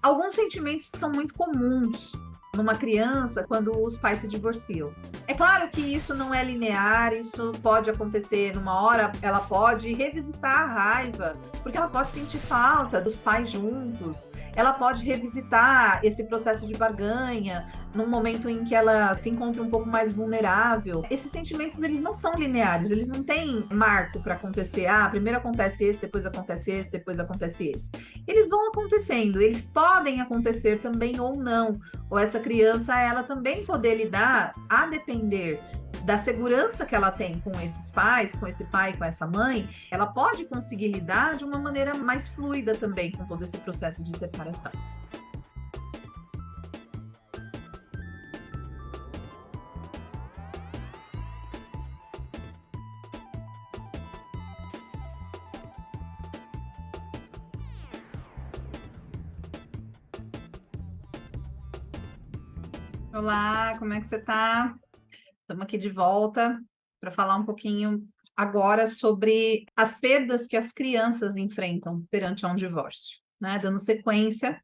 alguns sentimentos que são muito comuns numa criança quando os pais se divorciam. É claro que isso não é linear, isso pode acontecer numa hora, ela pode revisitar a raiva, porque ela pode sentir falta dos pais juntos, ela pode revisitar esse processo de barganha num momento em que ela se encontra um pouco mais vulnerável. Esses sentimentos, eles não são lineares, eles não têm marco para acontecer. Ah, primeiro acontece esse, depois acontece esse, depois acontece esse. Eles vão acontecendo, eles podem acontecer também ou não, ou essa criança, ela também poder lidar, a depender da segurança que ela tem com esses pais, com esse pai, com essa mãe, ela pode conseguir lidar de uma maneira mais fluida também com todo esse processo de separação. Olá, como é que você está? Estamos aqui de volta para falar um pouquinho agora sobre as perdas que as crianças enfrentam perante um divórcio, né? Dando sequência,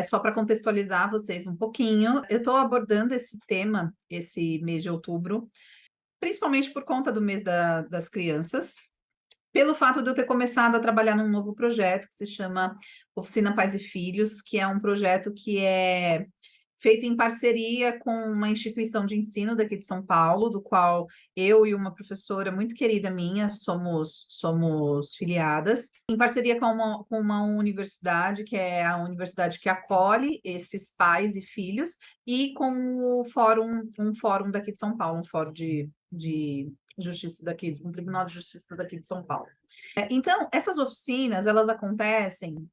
só para contextualizar vocês um pouquinho, eu estou abordando esse tema esse mês de outubro, principalmente por conta do mês das crianças, pelo fato de eu ter começado a trabalhar num novo projeto que se chama Oficina Pais e Filhos, que é um projeto que é feito em parceria com uma instituição de ensino daqui de São Paulo, do qual eu e uma professora muito querida minha somos filiadas, em parceria com uma universidade, que é a universidade que acolhe esses pais e filhos, e com um fórum daqui de São Paulo, um fórum de justiça daqui, um tribunal de justiça daqui de São Paulo. Então, essas oficinas, elas acontecem,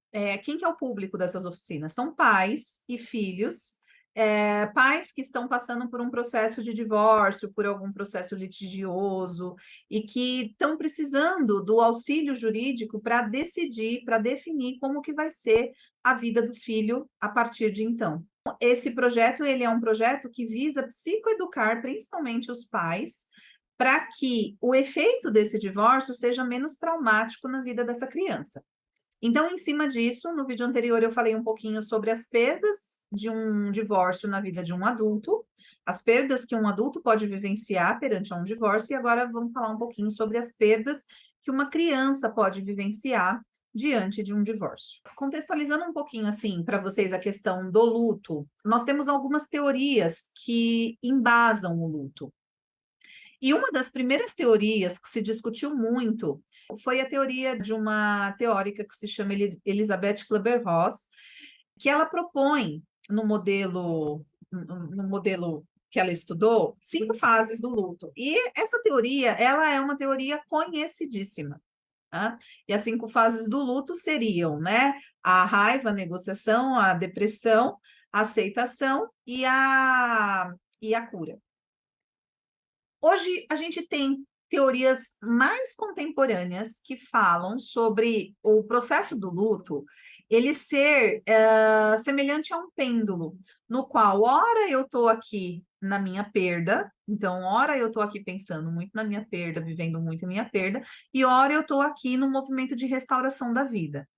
quem que é o público dessas oficinas? São pais e filhos, pais que estão passando por um processo de divórcio, por algum processo litigioso, e que estão precisando do auxílio jurídico para decidir, para definir como que vai ser a vida do filho a partir de então. Esse projeto, ele é um projeto que visa psicoeducar principalmente os pais, para que o efeito desse divórcio seja menos traumático na vida dessa criança. Então, em cima disso, no vídeo anterior eu falei um pouquinho sobre as perdas de um divórcio na vida de um adulto, as perdas que um adulto pode vivenciar perante um divórcio, e agora vamos falar um pouquinho sobre as perdas que uma criança pode vivenciar diante de um divórcio. Contextualizando um pouquinho assim para vocês a questão do luto, nós temos algumas teorias que embasam o luto. E uma das primeiras teorias que se discutiu muito foi a teoria de uma teórica que se chama Elizabeth Kubler-Ross, que ela propõe no modelo que ela estudou, 5 fases do luto. E essa teoria, ela é uma teoria conhecidíssima. Tá? E as 5 fases do luto seriam, né, a raiva, a negociação, a depressão, a aceitação e a cura. Hoje a gente tem teorias mais contemporâneas que falam sobre o processo do luto, ele ser semelhante a um pêndulo, no qual, ora eu estou aqui na minha perda, então, ora eu estou aqui pensando muito na minha perda, vivendo muito a minha perda, e ora eu estou aqui no movimento de restauração da vida.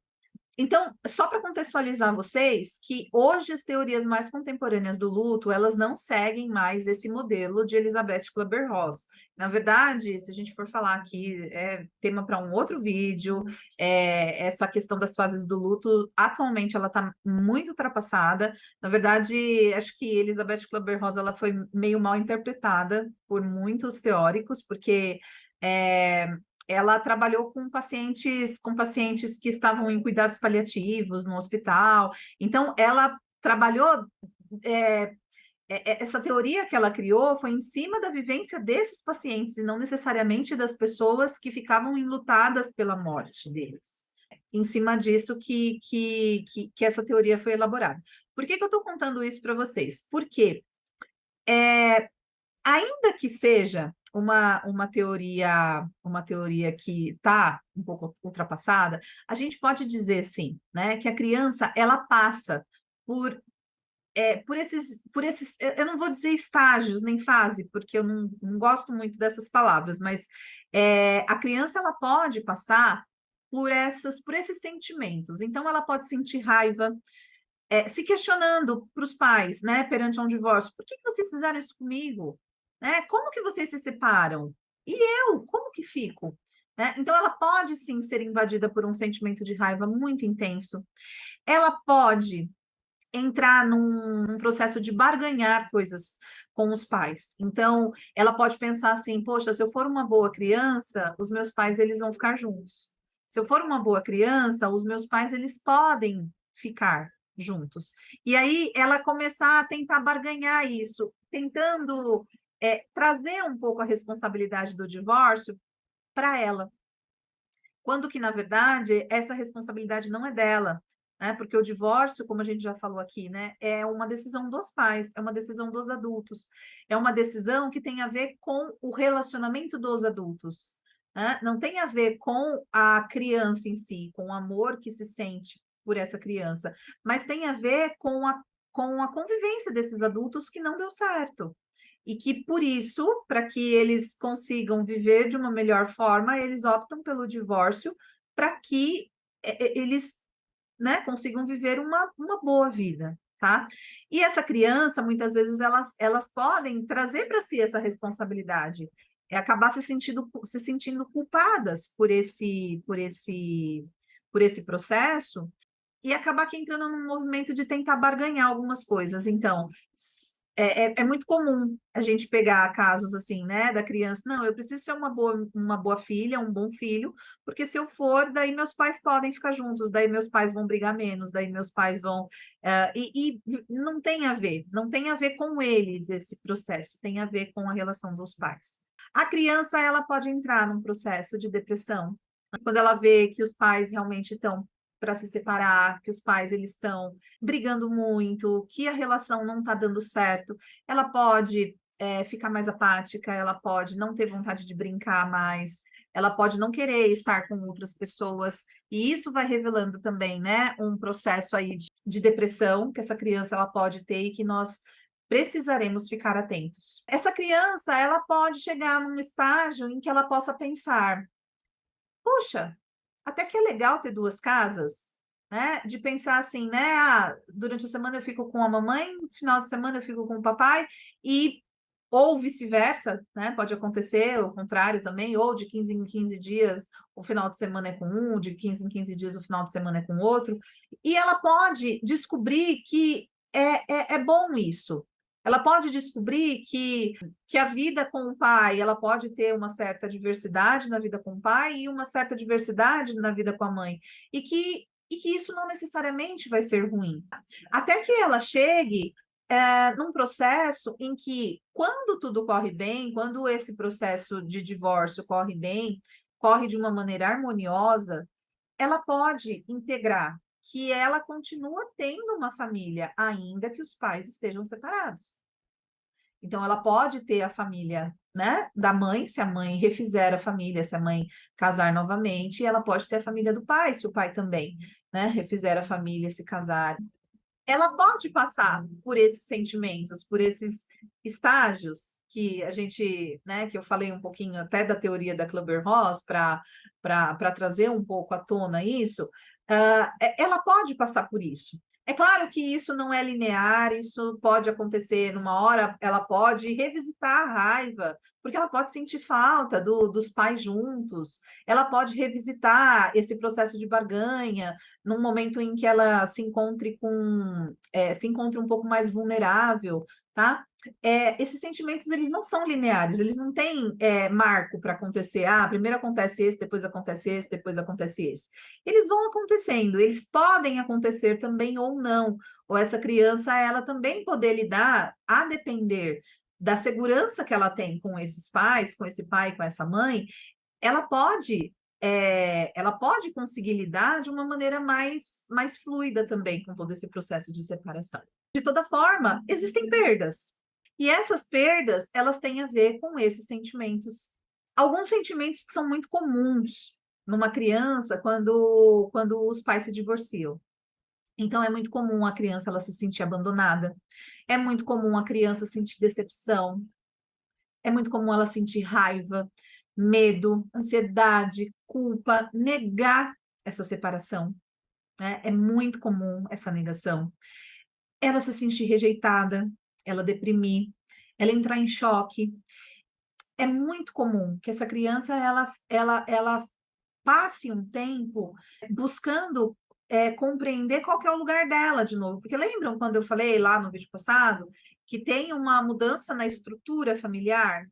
Então, só para contextualizar vocês, que hoje as teorias mais contemporâneas do luto, elas não seguem mais esse modelo de Elizabeth Kubler-Ross. Na verdade, se a gente for falar aqui, é tema para um outro vídeo, essa questão das fases do luto, atualmente ela está muito ultrapassada. Na verdade, acho que Elizabeth Kubler-Ross ela foi meio mal interpretada por muitos teóricos, porque ela trabalhou com pacientes que estavam em cuidados paliativos no hospital. Então, ela trabalhou. é, Essa teoria que ela criou foi em cima da vivência desses pacientes e não necessariamente das pessoas que ficavam enlutadas pela morte deles. Em cima disso que essa teoria foi elaborada. Por que eu estou contando isso para vocês? Porque ainda que seja uma teoria que está um pouco ultrapassada, a gente pode dizer sim, né, que a criança ela passa por eu não vou dizer estágios nem fase, porque eu não gosto muito dessas palavras, mas a criança ela pode passar por esses sentimentos. Então, ela pode sentir raiva, se questionando para os pais, né, perante um divórcio, por que vocês fizeram isso comigo? Né? Como que vocês se separam? E eu, como que fico? Né? Então, ela pode sim ser invadida por um sentimento de raiva muito intenso. Ela pode entrar num processo de barganhar coisas com os pais. Então, ela pode pensar assim, poxa, se eu for uma boa criança, os meus pais eles vão ficar juntos. Se eu for uma boa criança, os meus pais eles podem ficar juntos. E aí ela começar a tentar barganhar isso, tentando trazer um pouco a responsabilidade do divórcio para ela, quando que, na verdade, essa responsabilidade não é dela, né? Porque o divórcio, como a gente já falou aqui, né, é uma decisão dos pais, é uma decisão dos adultos, é uma decisão que tem a ver com o relacionamento dos adultos, né? Não tem a ver com a criança em si, com o amor que se sente por essa criança, mas tem a ver com a convivência desses adultos que não deu certo. E que, por isso, para que eles consigam viver de uma melhor forma, eles optam pelo divórcio para que eles, né, consigam viver uma boa vida, tá? E essa criança, muitas vezes, elas podem trazer para si essa responsabilidade, acabar se sentindo culpadas por esse processo, e acabar aqui entrando num movimento de tentar barganhar algumas coisas. Então, é muito comum a gente pegar casos assim, né, da criança, não, eu preciso ser uma boa filha, um bom filho, porque se eu for, daí meus pais podem ficar juntos, daí meus pais vão brigar menos, daí meus pais vão. E não tem a ver, não tem a ver com eles esse processo, tem a ver com a relação dos pais. A criança, ela pode entrar num processo de depressão, quando ela vê que os pais realmente estão para se separar, que os pais eles estão brigando muito, que a relação não está dando certo, ela pode ficar mais apática, ela pode não ter vontade de brincar mais, ela pode não querer estar com outras pessoas, e isso vai revelando também, né, um processo aí de depressão que essa criança ela pode ter e que nós precisaremos ficar atentos. Essa criança, ela pode chegar num estágio em que ela possa pensar, puxa, até que é legal ter duas casas, né? De pensar assim, né? Ah, durante a semana eu fico com a mamãe, no final de semana eu fico com o papai, e ou vice-versa, né? Pode acontecer o contrário também, ou de 15 em 15 dias o final de semana é com um, de 15 em 15 dias o final de semana é com outro. E ela pode descobrir que é bom isso. Ela pode descobrir que a vida com o pai, ela pode ter uma certa diversidade na vida com o pai e uma certa diversidade na vida com a mãe. E que isso não necessariamente vai ser ruim. Até que ela chegue num processo em que, quando tudo corre bem, quando esse processo de divórcio corre bem, corre de uma maneira harmoniosa, ela pode integrar que ela continua tendo uma família, ainda que os pais estejam separados. Então, ela pode ter a família, né, da mãe, se a mãe refizer a família, se a mãe casar novamente, e ela pode ter a família do pai, se o pai também, né, refizer a família, se casar. Ela pode passar por esses sentimentos, por esses estágios que a gente, né, que eu falei um pouquinho até da teoria da Kübler-Ross para trazer um pouco à tona isso, ela pode passar por isso. É claro que isso não é linear, isso pode acontecer numa hora, ela pode revisitar a raiva, porque ela pode sentir falta dos pais juntos, ela pode revisitar esse processo de barganha, num momento em que ela se encontre um pouco mais vulnerável, tá? Esses sentimentos, eles não são lineares, eles não têm marco para acontecer. Ah, primeiro acontece esse, depois acontece esse, depois acontece esse. Eles vão acontecendo, eles podem acontecer também ou não. Ou essa criança, ela também poder lidar, a depender da segurança que ela tem com esses pais, com esse pai, com essa mãe, ela pode ela pode conseguir lidar de uma maneira mais fluida também com todo esse processo de separação. De toda forma, existem perdas. E essas perdas, elas têm a ver com esses sentimentos. Alguns sentimentos que são muito comuns numa criança quando os pais se divorciam. Então, é muito comum a criança ela se sentir abandonada. É muito comum a criança sentir decepção. É muito comum ela sentir raiva, medo, ansiedade, culpa, negar essa separação, né? É muito comum essa negação. Ela se sentir rejeitada, ela deprimir, ela entrar em choque. É muito comum que essa criança ela passe um tempo buscando compreender qual que é o lugar dela de novo. Porque lembram quando eu falei lá no vídeo passado que tem uma mudança na estrutura familiar?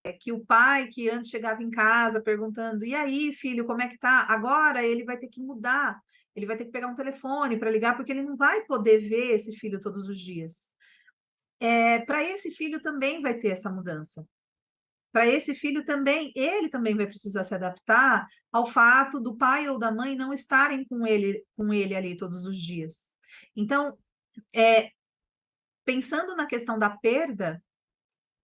É que o pai que antes chegava em casa perguntando, e aí, filho, como é que tá? Agora ele vai ter que mudar, ele vai ter que pegar um telefone para ligar, porque ele não vai poder ver esse filho todos os dias. Para esse filho também vai ter essa mudança. Para esse filho também, ele também vai precisar se adaptar ao fato do pai ou da mãe não estarem com ele ali todos os dias. Então, pensando na questão da perda,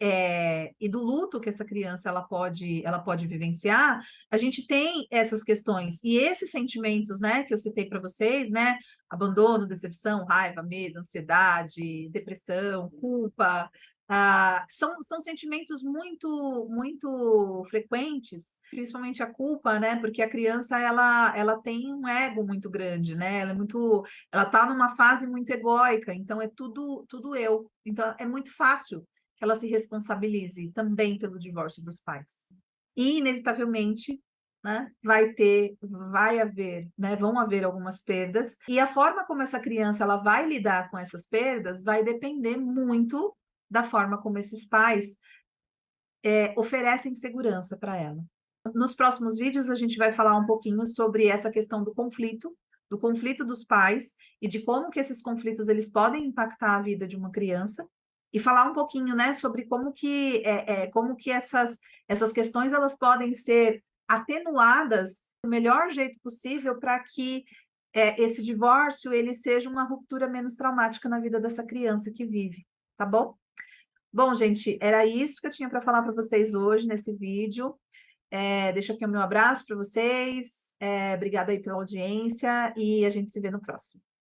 e do luto que essa criança ela pode vivenciar, a gente tem essas questões e esses sentimentos, né, que eu citei para vocês, né, abandono, decepção, raiva, medo, ansiedade, depressão, culpa, são sentimentos muito frequentes, principalmente a culpa, né, porque a criança ela tem um ego muito grande, né, ela está numa fase muito egóica, então é tudo eu, então é muito fácil que ela se responsabilize também pelo divórcio dos pais. E, inevitavelmente, né, vai haver, né, vão haver algumas perdas, e a forma como essa criança ela vai lidar com essas perdas vai depender muito da forma como esses pais oferecem segurança para ela. Nos próximos vídeos, a gente vai falar um pouquinho sobre essa questão do conflito dos pais e de como que esses conflitos eles podem impactar a vida de uma criança e falar um pouquinho, né, sobre como que essas questões elas podem ser atenuadas do melhor jeito possível para que esse divórcio ele seja uma ruptura menos traumática na vida dessa criança que vive, tá bom? Bom, gente, era isso que eu tinha para falar para vocês hoje nesse vídeo. Deixo aqui o meu abraço para vocês. Obrigada aí pela audiência e a gente se vê no próximo.